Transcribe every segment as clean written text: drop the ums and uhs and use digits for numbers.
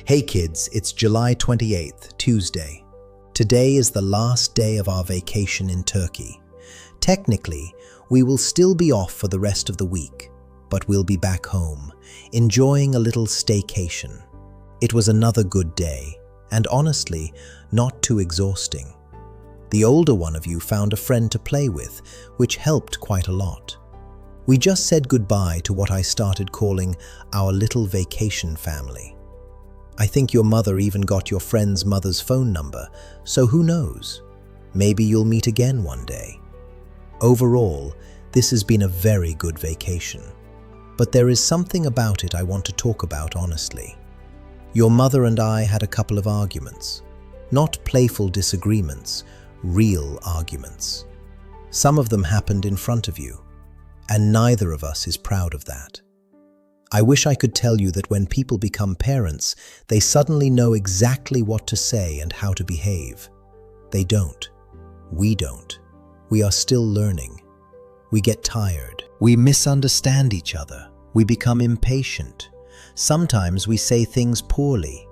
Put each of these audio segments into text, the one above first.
Hey kids, it's July 28th, Tuesday. Today is the last day of our vacation in Turkey. Technically, we will still be off for the rest of the week, but we'll be back home, enjoying a little staycation. It was another good day, and honestly, not too exhausting. The older one of you found a friend to play with, which helped quite a lot. We just said goodbye to what I started calling our little vacation family. I think your mother even got your friend's mother's phone number, so who knows? Maybe you'll meet again one day. Overall, this has been a very good vacation. But there is something about it I want to talk about honestly. Your mother and I had a couple of arguments. Not playful disagreements, real arguments. Some of them happened in front of you, and neither of us is proud of that. I wish I could tell you that when people become parents, they suddenly know exactly what to say and how to behave. They don't. We don't. We are still learning. We get tired. We misunderstand each other. We become impatient. Sometimes we say things poorly.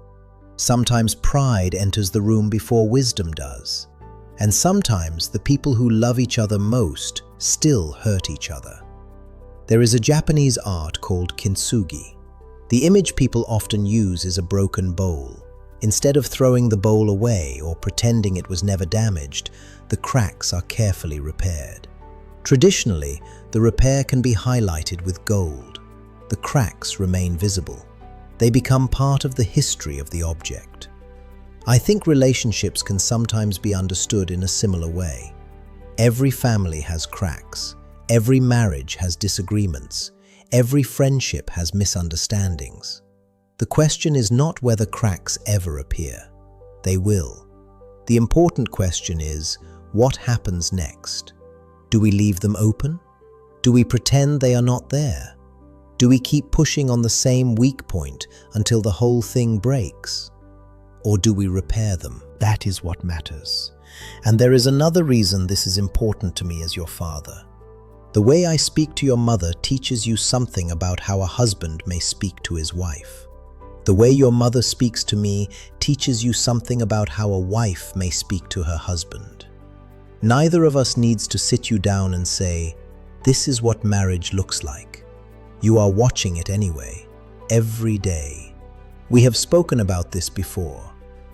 Sometimes pride enters the room before wisdom does. And sometimes the people who love each other most still hurt each other. There is a Japanese art called Kintsugi. The image people often use is a broken bowl. Instead of throwing the bowl away or pretending it was never damaged, the cracks are carefully repaired. Traditionally, the repair can be highlighted with gold. The cracks remain visible. They become part of the history of the object. I think relationships can sometimes be understood in a similar way. Every family has cracks. Every marriage has disagreements. Every friendship has misunderstandings. The question is not whether cracks ever appear. They will. The important question is, what happens next? Do we leave them open? Do we pretend they are not there? Do we keep pushing on the same weak point until the whole thing breaks? Or do we repair them? That is what matters. And there is another reason this is important to me as your father. The way I speak to your mother teaches you something about how a husband may speak to his wife. The way your mother speaks to me teaches you something about how a wife may speak to her husband. Neither of us needs to sit you down and say, "This is what marriage looks like." You are watching it anyway, every day. We have spoken about this before.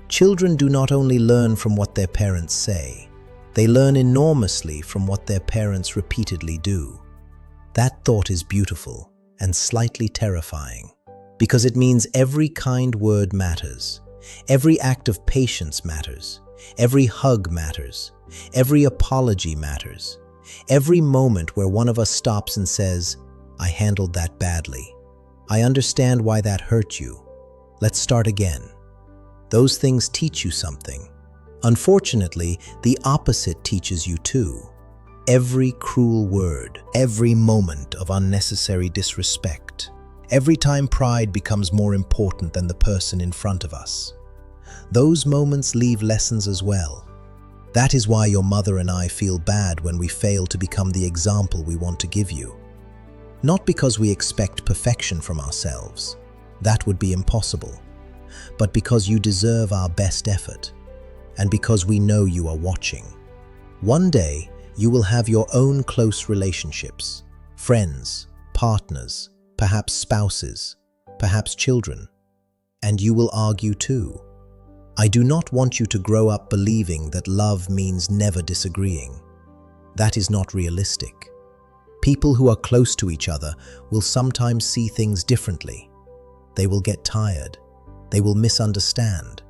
Children do not only learn from what their parents say, they learn enormously from what their parents repeatedly do. That thought is beautiful and slightly terrifying, because it means every kind word matters. Every act of patience matters. Every hug matters. Every apology matters. Every moment where one of us stops and says, "I handled that badly. I understand why that hurt you. Let's start again." Those things teach you something. Unfortunately, the opposite teaches you too. Every cruel word, every moment of unnecessary disrespect, every time pride becomes more important than the person in front of us. Those moments leave lessons as well. That is why your mother and I feel bad when we fail to become the example we want to give you. Not because we expect perfection from ourselves. That would be impossible. But because you deserve our best effort. And because we know you are watching. One day, you will have your own close relationships, friends, partners, perhaps spouses, perhaps children. And you will argue too. I do not want you to grow up believing that love means never disagreeing. That is not realistic. People who are close to each other will sometimes see things differently. They will get tired. They will misunderstand.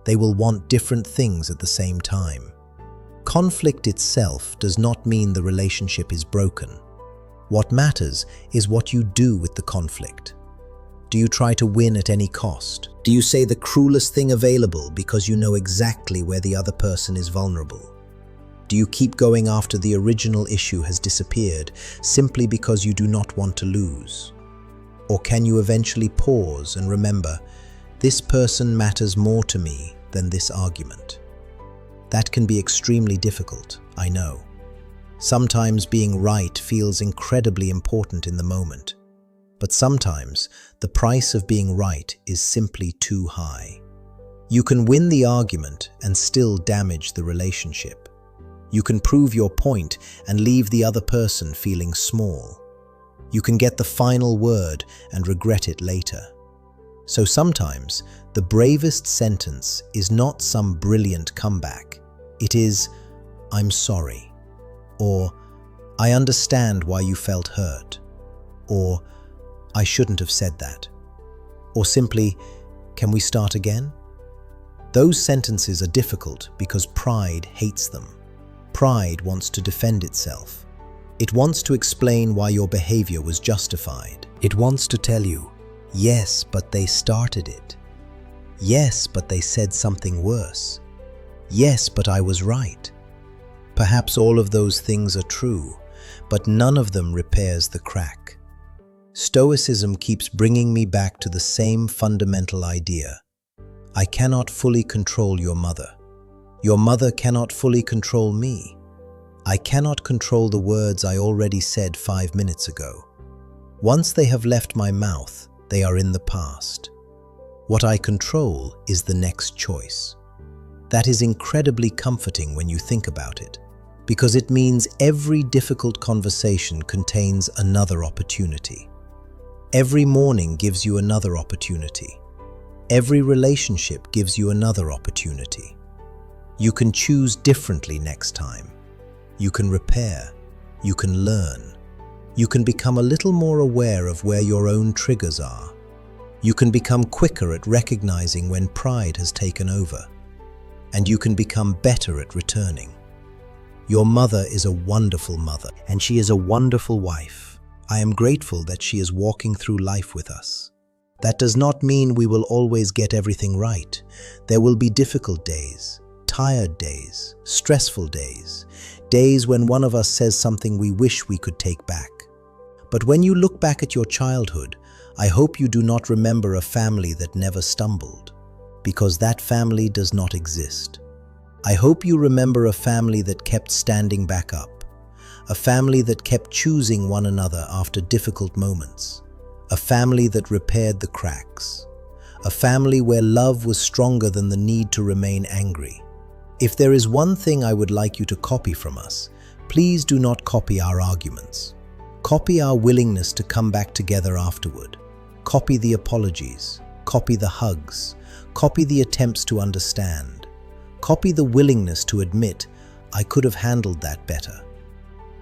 They will want different things at the same time. Conflict itself does not mean the relationship is broken. What matters is what you do with the conflict. Do you try to win at any cost? Do you say the cruelest thing available because you know exactly where the other person is vulnerable? Do you keep going after the original issue has disappeared simply because you do not want to lose? Or can you eventually pause and remember, this person matters more to me than this argument? That can be extremely difficult, I know. Sometimes being right feels incredibly important in the moment. But sometimes, the price of being right is simply too high. You can win the argument and still damage the relationship. You can prove your point and leave the other person feeling small. You can get the final word and regret it later. So sometimes, the bravest sentence is not some brilliant comeback. It is, "I'm sorry," or "I understand why you felt hurt," or "I shouldn't have said that," or simply, "Can we start again?" Those sentences are difficult because pride hates them. Pride wants to defend itself. It wants to explain why your behavior was justified. It wants to tell you, "Yes, but they started it. Yes, but they said something worse. Yes, but I was right." Perhaps all of those things are true, but none of them repairs the crack. Stoicism keeps bringing me back to the same fundamental idea. I cannot fully control your mother. Your mother cannot fully control me. I cannot control the words I already said 5 minutes ago. Once they have left my mouth, they are in the past. What I control is the next choice. That is incredibly comforting when you think about it, because it means every difficult conversation contains another opportunity. Every morning gives you another opportunity. Every relationship gives you another opportunity. You can choose differently next time. You can repair. You can learn. You can become a little more aware of where your own triggers are. You can become quicker at recognizing when pride has taken over. And you can become better at returning. Your mother is a wonderful mother, and she is a wonderful wife. I am grateful that she is walking through life with us. That does not mean we will always get everything right. There will be difficult days, tired days, stressful days, days when one of us says something we wish we could take back. But when you look back at your childhood, I hope you do not remember a family that never stumbled, because that family does not exist. I hope you remember a family that kept standing back up, a family that kept choosing one another after difficult moments, a family that repaired the cracks, a family where love was stronger than the need to remain angry. If there is one thing I would like you to copy from us, please do not copy our arguments. Copy our willingness to come back together afterward. Copy the apologies. Copy the hugs. Copy the attempts to understand. Copy the willingness to admit, "I could have handled that better."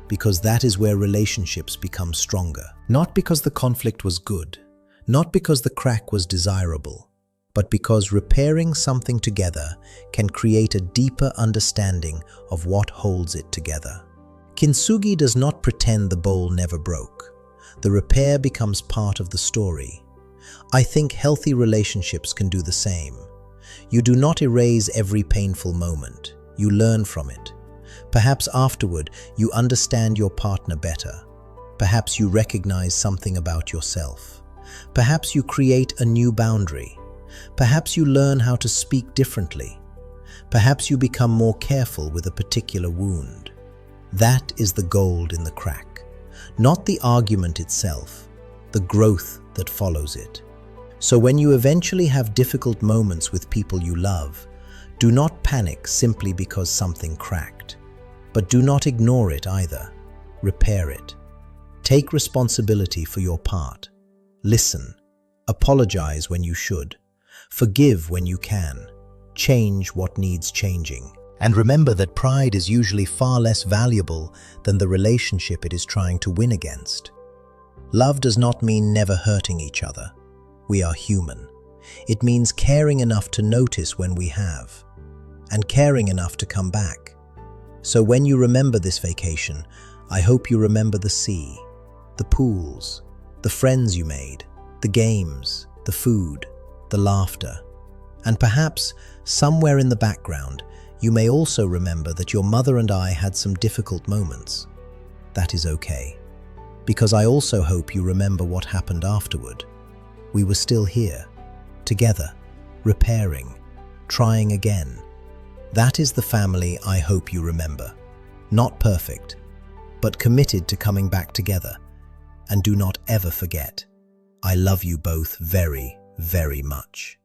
Because that is where relationships become stronger. Not because the conflict was good, not because the crack was desirable, but because repairing something together can create a deeper understanding of what holds it together. Kintsugi does not pretend the bowl never broke. The repair becomes part of the story. I think healthy relationships can do the same. You do not erase every painful moment. You learn from it. Perhaps afterward, you understand your partner better. Perhaps you recognize something about yourself. Perhaps you create a new boundary. Perhaps you learn how to speak differently. Perhaps you become more careful with a particular wound. That is the gold in the crack. Not the argument itself, the growth that follows it. So when you eventually have difficult moments with people you love, do not panic simply because something cracked. But do not ignore it either. Repair it. Take responsibility for your part. Listen. Apologize when you should. Forgive when you can. Change what needs changing. And remember that pride is usually far less valuable than the relationship it is trying to win against. Love does not mean never hurting each other. We are human. It means caring enough to notice when we have, and caring enough to come back. So when you remember this vacation, I hope you remember the sea, the pools, the friends you made, the games, the food, the laughter. And perhaps, somewhere in the background, you may also remember that your mother and I had some difficult moments. That is okay, because I also hope you remember what happened afterward. We were still here, together, repairing, trying again. That is the family I hope you remember. Not perfect, but committed to coming back together. And do not ever forget, I love you both very, very much.